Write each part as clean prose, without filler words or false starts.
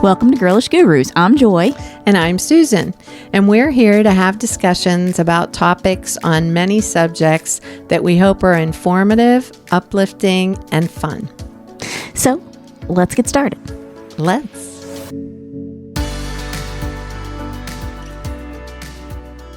Welcome to Girlish Gurus. I'm Joy. And I'm Susan. And we're here to have discussions about topics on many subjects that we hope are informative, uplifting, and fun. So, let's get started. Let's.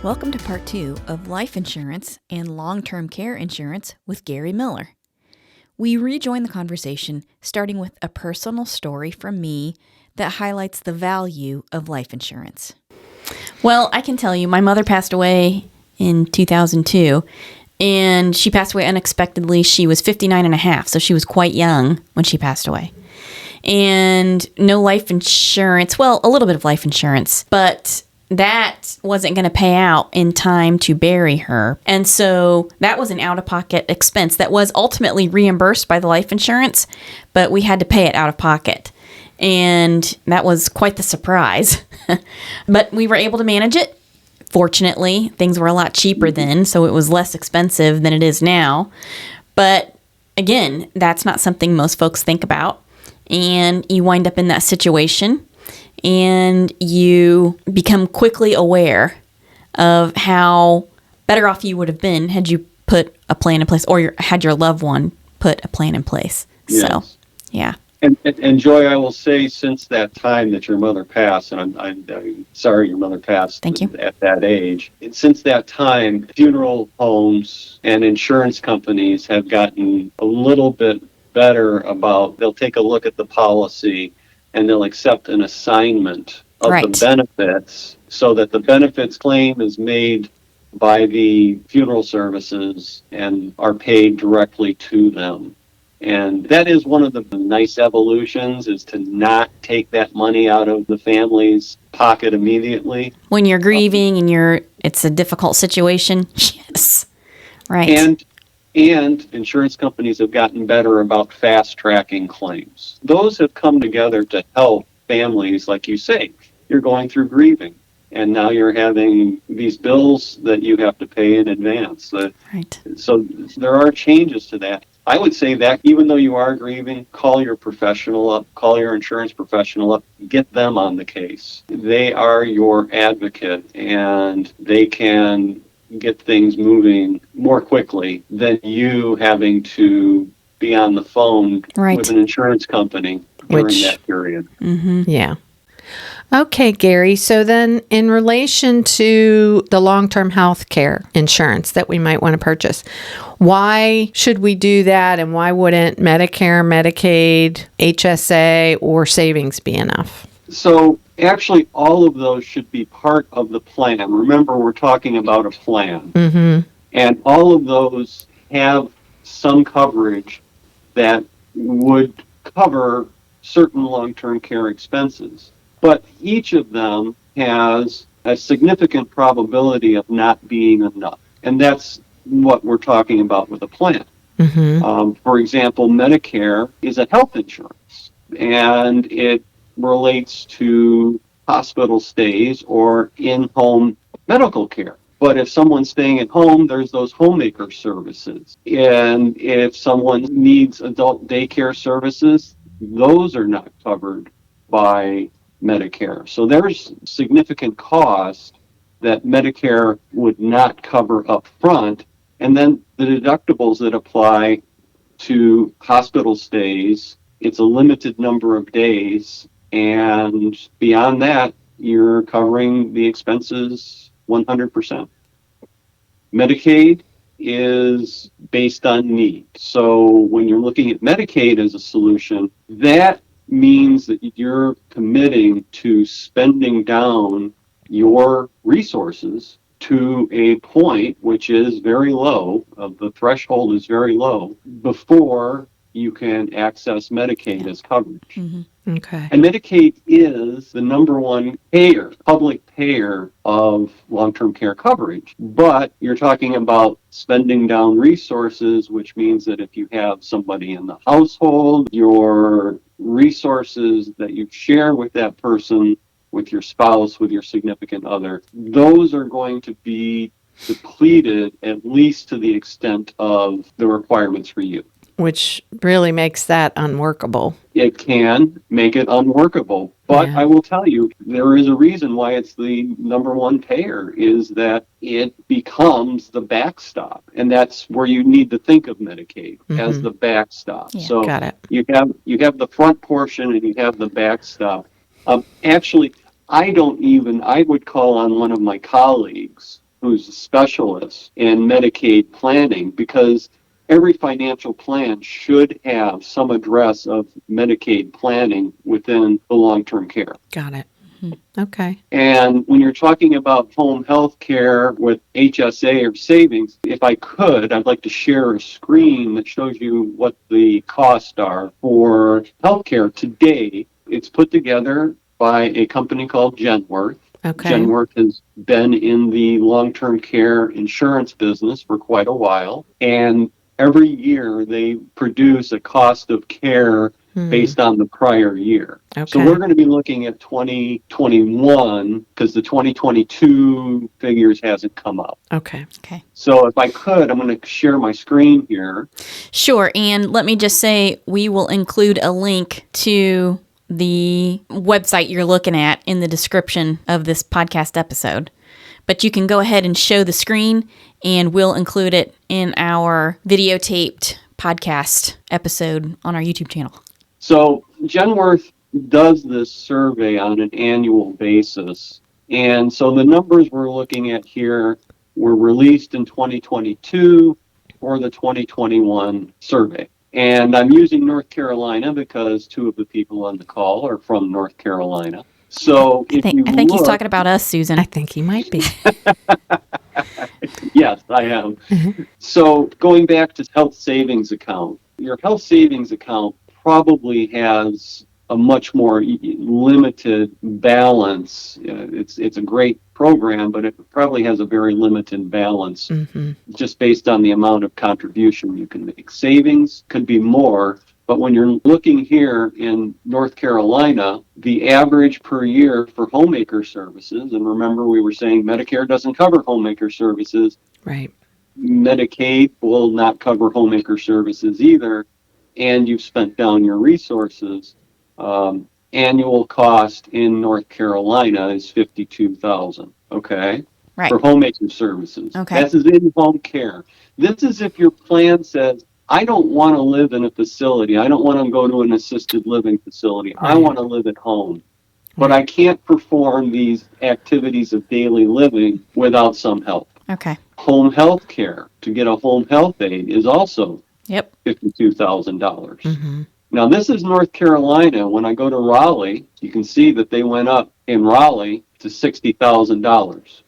Welcome to part 2 of life insurance and long-term care insurance with Gary Miller. We rejoin the conversation starting with a personal story from me that highlights the value of life insurance. Well, I can tell you, my mother passed away in 2002, and she passed away unexpectedly. She was 59 and a half, so she was quite young when she passed away. And no life insurance, well, a little bit of life insurance, but that wasn't going to pay out in time to bury her. And so that was an out-of-pocket expense that was ultimately reimbursed by the life insurance, but we had to pay it out of pocket. And that was quite the surprise. But we were able to manage it. Fortunately, things were a lot cheaper then, so it was less expensive than it is now. But again, that's not something most folks think about. And you wind up in that situation, and you become quickly aware of how better off you would have been had you put a plan in place, or had your loved one put a plan in place. Yes. So, yeah. And Joy, I will say, since that time that your mother passed, and I'm sorry your mother passed Thank you. at that age, and since that time, funeral homes and insurance companies have gotten a little bit better about, they'll take a look at the policy and they'll accept an assignment of Right. the benefits, so that the benefits claim is made by the funeral services and are paid directly to them. And that is one of the nice evolutions, is to not take that money out of the family's pocket immediately. When you're grieving and it's a difficult situation. Yes. Right. And insurance companies have gotten better about fast tracking claims. Those have come together to help families, like you say. You're going through grieving, and now you're having these bills that you have to pay in advance. Right. So there are changes to that. I would say that even though you are grieving, call your professional up, call your insurance professional up, get them on the case. They are your advocate, and they can get things moving more quickly than you having to be on the phone Right. with an insurance company during that period. Mm-hmm. Yeah. Okay, Gary. So then in relation to the long-term health care insurance that we might want to purchase, why should we do that, and why wouldn't Medicare, Medicaid, HSA, or savings be enough? So actually, all of those should be part of the plan. Remember, we're talking about a plan. Mm-hmm. And all of those have some coverage that would cover certain long-term care expenses. But each of them has a significant probability of not being enough. And that's what we're talking about with a plan. Mm-hmm. For example, Medicare is a health insurance, and it relates to hospital stays or in-home medical care. But if someone's staying at home, there's those homemaker services. And if someone needs adult daycare services, those are not covered by Medicare. So there's significant cost that Medicare would not cover up front. And then the deductibles that apply to hospital stays, it's a limited number of days. And beyond that, you're covering the expenses 100%. Medicaid is based on need. So when you're looking at Medicaid as a solution, that means that you're committing to spending down your resources to a point which is very low, the threshold is very low, before you can access Medicaid as coverage. Mm-hmm. Okay. And Medicaid is the number one payer, public payer of long-term care coverage. But you're talking about spending down resources, which means that if you have somebody in the household, your resources that you share with that person, with your spouse, with your significant other, those are going to be depleted, at least to the extent of the requirements for you. Which really makes that unworkable. It can make it unworkable. But Yeah. I will tell you, there is a reason why it's the number one payer, is that it becomes the backstop. And that's where you need to think of Medicaid, as the backstop. Yeah. So Got it. you have the front portion and you have the backstop. Actually, I would call on one of my colleagues who's a specialist in Medicaid planning, because every financial plan should have some address of Medicaid planning within the long-term care. Got it. Okay. And when you're talking about home health care with HSA or savings, if I could, I'd like to share a screen that shows you what the costs are for healthcare today. It's put together by a company called Genworth. Okay. Genworth has been in the long-term care insurance business for quite a while. And every year they produce a cost of care based on the prior year. So Okay. we're going to be looking at 2021 because the 2022 figures hasn't come up. Okay. Okay. So if I could, I'm going to share my screen here. Sure. And let me just say, we will include a link to the website you're looking at in the description of this podcast episode. But you can go ahead and show the screen, and we'll include it in our videotaped podcast episode on our YouTube channel. So Genworth does this survey on an annual basis. And so the numbers we're looking at here were released in 2022 for the 2021 survey. And I'm using North Carolina because two of the people on the call are from North Carolina. So I think he's talking about us, Susan. I think he might be. Yes, I am. So going back to health savings account, your health savings account probably has a much more limited balance. It's a great program, but it probably has a very limited balance just based on the amount of contribution you can make. Savings could be more, but when you're looking here in North Carolina, the average per year for homemaker services, and remember we were saying Medicare doesn't cover homemaker services. Right. Medicaid will not cover homemaker services either, and you've spent down your resources. Annual cost in North Carolina is $52,000. Okay, Right. for homemaker services. Okay. That's in-home care. This is if your plan says, I don't want to live in a facility. I don't want to go to an assisted living facility. I Right. want to live at home. But I can't perform these activities of daily living without some help. Okay. Home health care, to get a home health aid, is also Yep. $52,000. Now, this is North Carolina. When I go to Raleigh, you can see that they went up in Raleigh to $60,000.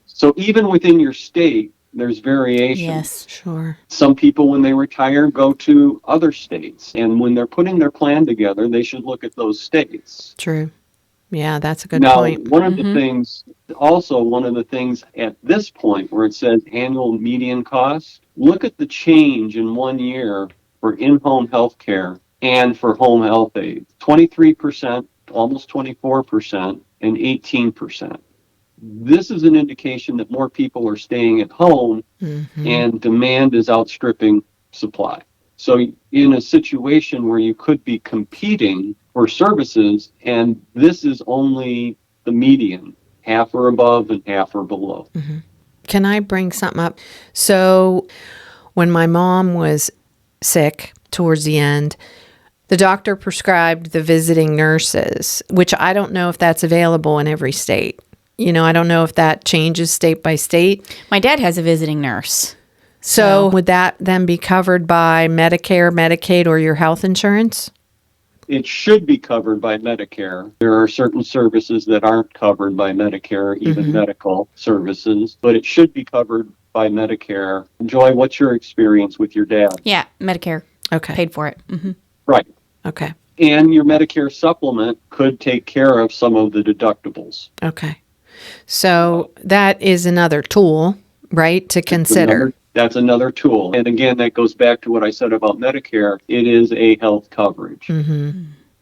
So even within your state, there's variation. Yes. Sure. Some people, when they retire, go to other states. And when they're putting their plan together, they should look at those states. True. Yeah, that's a good Now, point. one of the things at this point where it says annual median cost, look at the change in 1 year for in-home health care and for home health aides. 23%, almost 24%, and 18%. This is an indication that more people are staying at home and demand is outstripping supply. So in a situation where you could be competing for services, and this is only the median, half or above and half or below. Can I bring something up? So when my mom was sick towards the end, the doctor prescribed the visiting nurses, which I don't know if that's available in every state. You know, I don't know if that changes state by state. My dad has a visiting nurse. So would that then be covered by Medicare, Medicaid, or your health insurance? It should be covered by Medicare. There are certain services that aren't covered by Medicare, even medical services, but it should be covered by Medicare. Joy, what's your experience with your dad? Yeah, Medicare Okay. paid for it. Right. Okay. And your Medicare supplement could take care of some of the deductibles. Okay. So that is another tool, right, to consider. That's another tool. And again, that goes back to what I said about Medicare. It is a health coverage.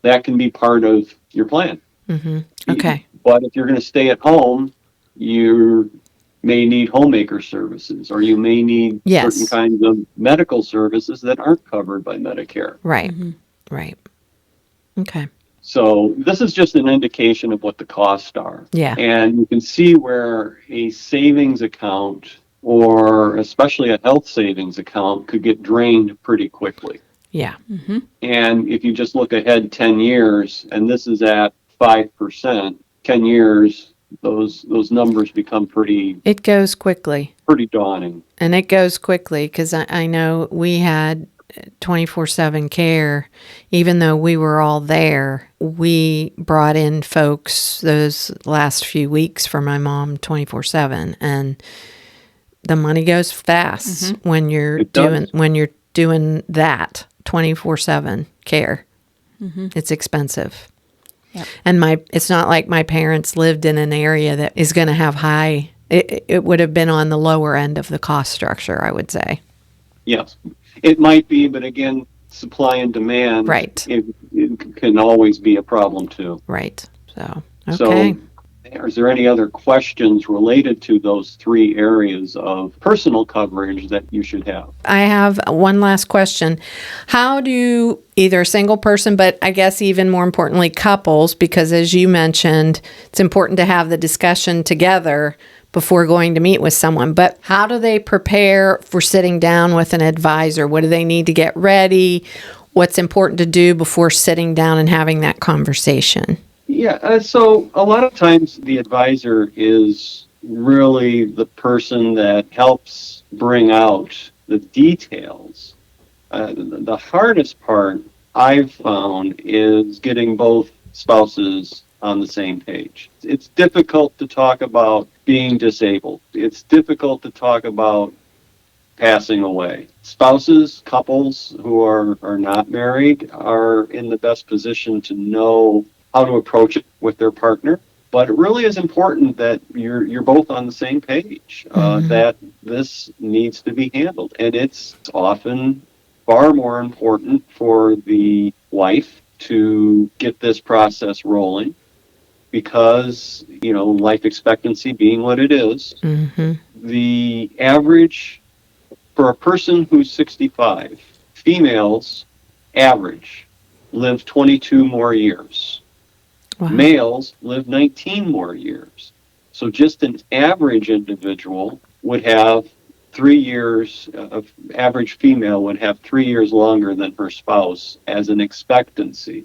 That can be part of your plan. Okay. But if you're going to stay at home, you may need homemaker services, or you may need Yes. certain kinds of medical services that aren't covered by Medicare. Right. Right. Okay. So this is just an indication of what the costs are. Yeah. And you can see where a savings account or especially a health savings account could get drained pretty quickly. Yeah. And if you just look ahead 10 years, and this is at 5%, 10 years, those numbers become It goes quickly. pretty daunting. And it goes quickly because I know we had 24/7 care. Even though we were all there, we brought in folks those last few weeks for my mom 24/7. And the money goes fast when you're It does. doing that 24/7 care. It's expensive. Yep. And it's not like my parents lived in an area that is going to have high. It would have been on the lower end of the cost structure, I would say. Yes, it might be, but again, supply and demand, Right. it can always be a problem too. Right. So, okay. So, is there any other questions related to those three areas of personal coverage that you should have? I have one last question. How do either a single person, but I guess even more importantly, couples, because as you mentioned, it's important to have the discussion together before going to meet with someone, but how do they prepare for sitting down with an advisor? What do they need to get ready? What's important to do before sitting down and having that conversation? Yeah, so a lot of times the advisor is really the person that helps bring out the details. The hardest part I've found is getting both spouses on the same page. It's difficult to talk about being disabled. It's difficult to talk about passing away. Spouses, couples who are not married are in the best position to know how to approach it with their partner. But it really is important that you're both on the same page, that this needs to be handled. And it's often far more important for the wife to get this process rolling because, life expectancy being what it is, the average for a person who's 65, females average live 22 more years. Wow. Males live 19 more years. So just an average individual would have 3 years, average female would have 3 years longer than her spouse as an expectancy.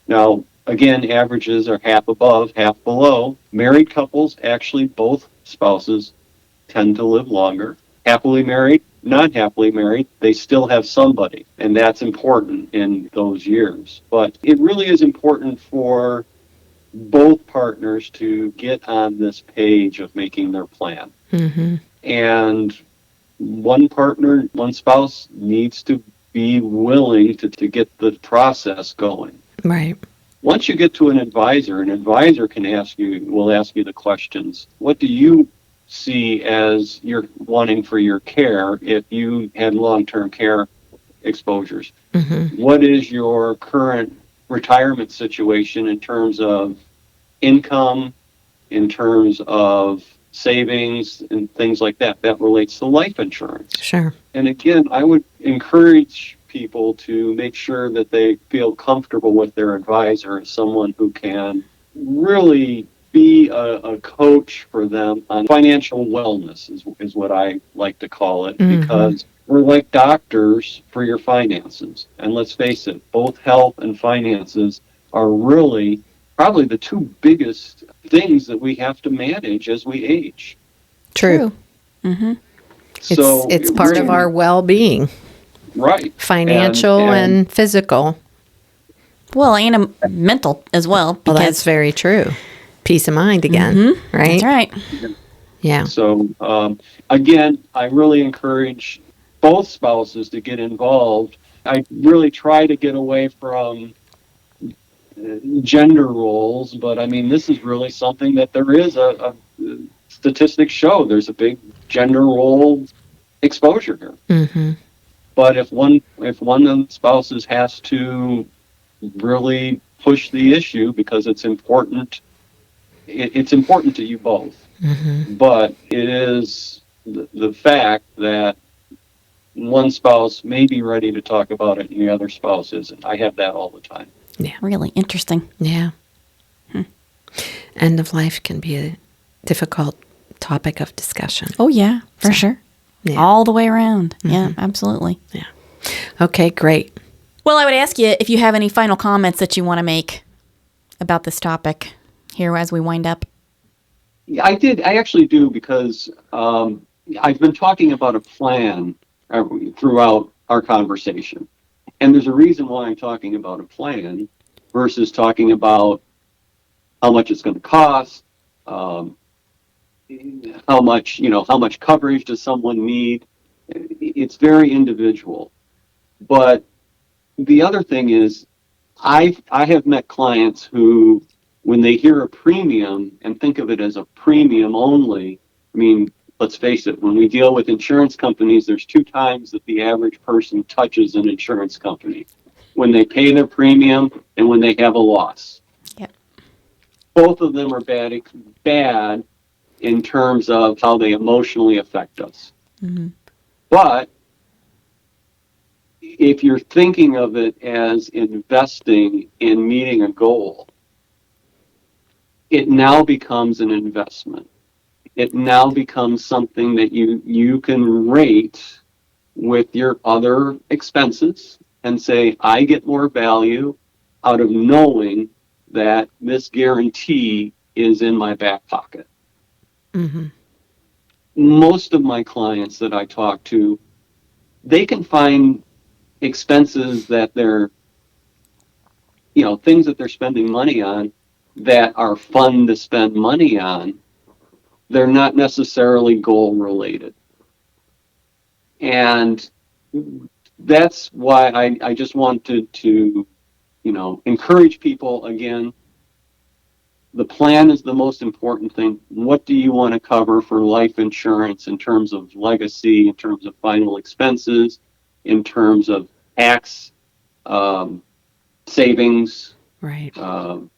Now, again, averages are half above, half below. Married couples, actually both spouses tend to live longer. Happily married, not happily married, they still have somebody, and that's important in those years. But it really is important for both partners to get on this page of making their plan. And one partner, one spouse needs to be willing to get the process going. Right. Once you get to an advisor will ask you the questions. What do you see as you're wanting for your care if you had long-term care exposures? What is your current retirement situation in terms of income, in terms of savings and things like that? That relates to life insurance. Sure. And again, I would encourage people to make sure that they feel comfortable with their advisor as someone who can really be a coach for them on financial wellness is what I like to call it, because we're like doctors for your finances. And let's face it, both health and finances are really probably the two biggest things that we have to manage as we age. True. So It's part of our well-being, right, financial and physical. Well, and mental as well. Well, that's very true. Peace of mind again, right? That's right. Yeah. So again, I really encourage both spouses to get involved. I really try to get away from gender roles, but I mean, this is really something that there is a statistics show there's a big gender role exposure here. But if one of the spouses has to really push the issue because it's important to you both. But it is the fact that one spouse may be ready to talk about it and the other spouse isn't. I have that all the time. Yeah. Really interesting. Yeah. End of life can be a difficult topic of discussion. Oh, yeah, for sure. Yeah. All the way around. Yeah, absolutely. Yeah. Okay, great. Well, I would ask you if you have any final comments that you want to make about this topic here as we wind up. Yeah, I actually do, because I've been talking about a plan throughout our conversation. And there's a reason why I'm talking about a plan versus talking about how much it's going to cost, um, how much coverage does someone need. It's very individual. But the other thing is, I have met clients who, when they hear a premium and think of it as a premium only, I mean, let's face it, when we deal with insurance companies, there's two times that the average person touches an insurance company: when they pay their premium and when they have a loss. Yep. Both of them are bad in terms of how they emotionally affect us. Mm-hmm. But if you're thinking of it as investing in meeting a goal, it now becomes an investment. It now becomes something that you can rate with your other expenses and say, I get more value out of knowing that this guarantee is in my back pocket. Mm-hmm. Most of my clients that I talk to, they can find expenses that they're, things that they're spending money on that are fun to spend money on. They're not necessarily goal related. And that's why I just wanted to, encourage people again. The plan is the most important thing. What do you want to cover for life insurance in terms of legacy, in terms of final expenses, in terms of tax savings? Right. For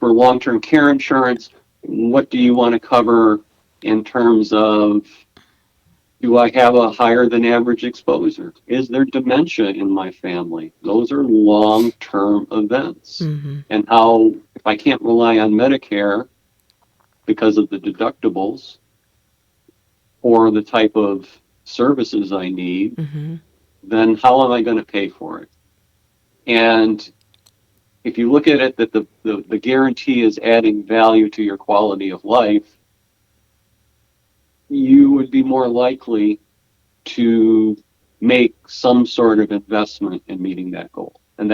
long-term care insurance, what do you want to cover in terms of, do I have a higher than average exposure? Is there dementia in my family? Those are long-term events. Mm-hmm. And how, if I can't rely on Medicare because of the deductibles or the type of services I need, Mm-hmm. then how am I going to pay for it? And if you look at it that the guarantee is adding value to your quality of life, you would be more likely to make some sort of investment in meeting that goal. And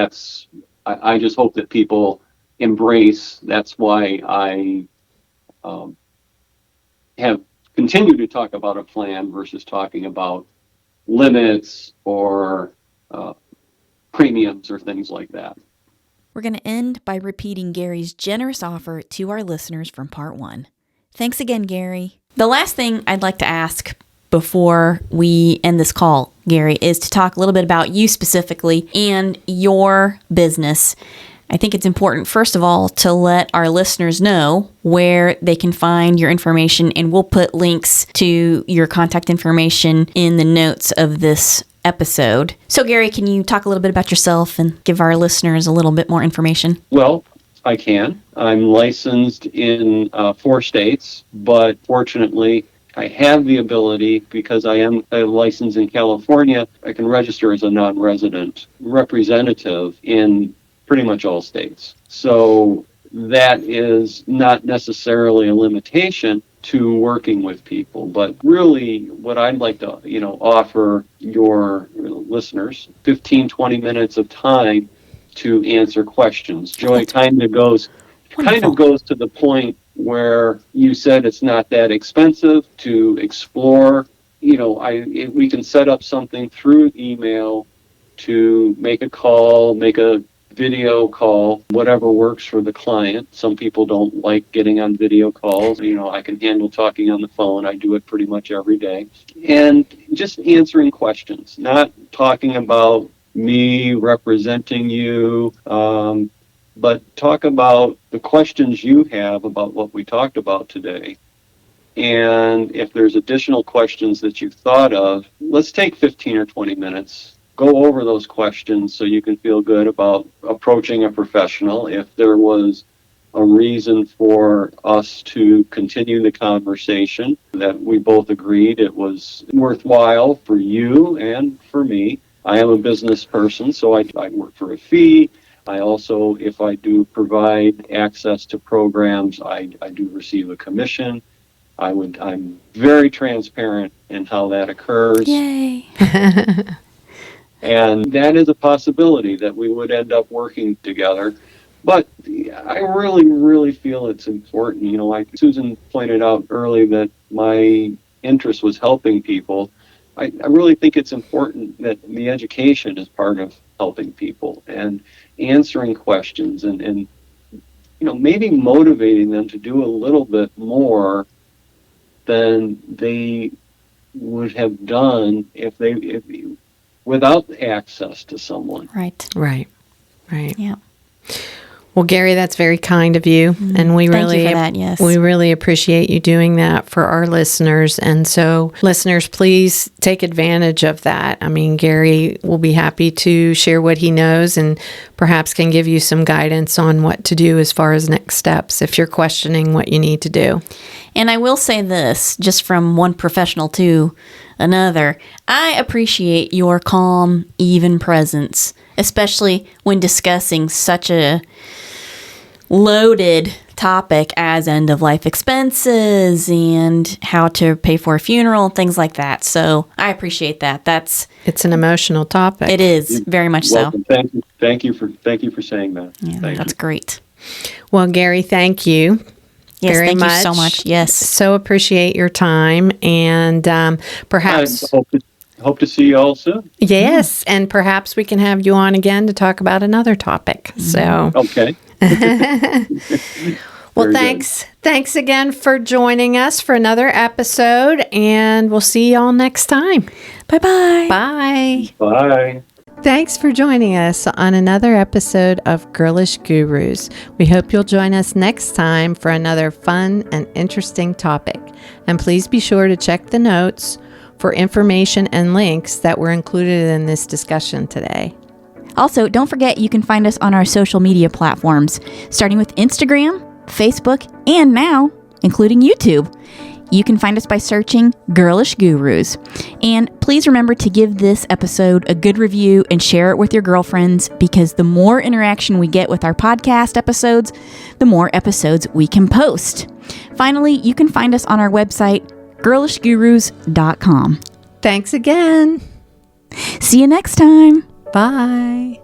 I just hope that people embrace. That's why I have continued to talk about a plan versus talking about limits or premiums or things like that. We're going to end by repeating Gary's generous offer to our listeners from part 1. Thanks again, Gary. The last thing I'd like to ask before we end this call, Gary, is to talk a little bit about you specifically and your business. I think it's important, first of all, to let our listeners know where they can find your information, and we'll put links to your contact information in the notes of this episode. So, Gary, can you talk a little bit about yourself and give our listeners a little bit more information? Well, I can. I'm licensed in 4 states, but fortunately, I have the ability, because I am licensed in California, I can register as a non-resident representative in pretty much all states. So that is not necessarily a limitation to working with people, but really what I'd like to, offer your listeners 15, 20 minutes of time to answer questions. Joy, kind of goes to the point where you said it's not that expensive to explore. We can set up something through email to make a call, make a video call, whatever works for the client. Some people don't like getting on video calls. I can handle talking on the phone. I do it pretty much every day. And just answering questions, not talking about me representing you, but talk about the questions you have about what we talked about today. And if there's additional questions that you've thought of, let's take 15 or 20 minutes. go over those questions so you can feel good about approaching a professional. If there was a reason for us to continue the conversation that we both agreed it was worthwhile for you and for me. I am a business person, so I work for a fee. I also, if I do provide access to programs, I do receive a commission. I'm very transparent in how that occurs. Yay. And that is a possibility that we would end up working together. But I really, really feel it's important. You know, like Susan pointed out early that my interest was helping people. I really think it's important that the education is part of helping people and answering questions and you know, maybe motivating them to do a little bit more than they would have done if without access to someone. Right. Right. Yeah. Well, Gary, that's very kind of you, and we Thank really you for that, yes. we really appreciate you doing that for our listeners. And so, listeners, please take advantage of that. I mean, Gary will be happy to share what he knows and perhaps can give you some guidance on what to do as far as next steps if you're questioning what you need to do. And I will say this, just from one professional to another, I appreciate your calm, even presence, especially when discussing such a loaded topic as end-of-life expenses and how to pay for a funeral and things like that. So I appreciate that. It's an emotional topic. It is very much so. Welcome. Thank you for saying that. Yeah, Thank that's you. great. Well, Gary, thank you. Yes, very thank much. you so much. Yes. So appreciate your time, and perhaps I hope to see you all soon. yes, and perhaps we can have you on again to talk about another topic. So Okay. well, Very thanks again for joining us for another episode, and we'll see y'all next time. Bye-bye. Bye. Bye. Thanks for joining us on another episode of Girlish Gurus. We hope you'll join us next time for another fun and interesting topic. And please be sure to check the notes for information and links that were included in this discussion today. Also, don't forget you can find us on our social media platforms, starting with Instagram, Facebook, and now, including YouTube. You can find us by searching Girlish Gurus. And please remember to give this episode a good review and share it with your girlfriends, because the more interaction we get with our podcast episodes, the more episodes we can post. Finally, you can find us on our website, girlishgurus.com. Thanks again. See you next time. Bye.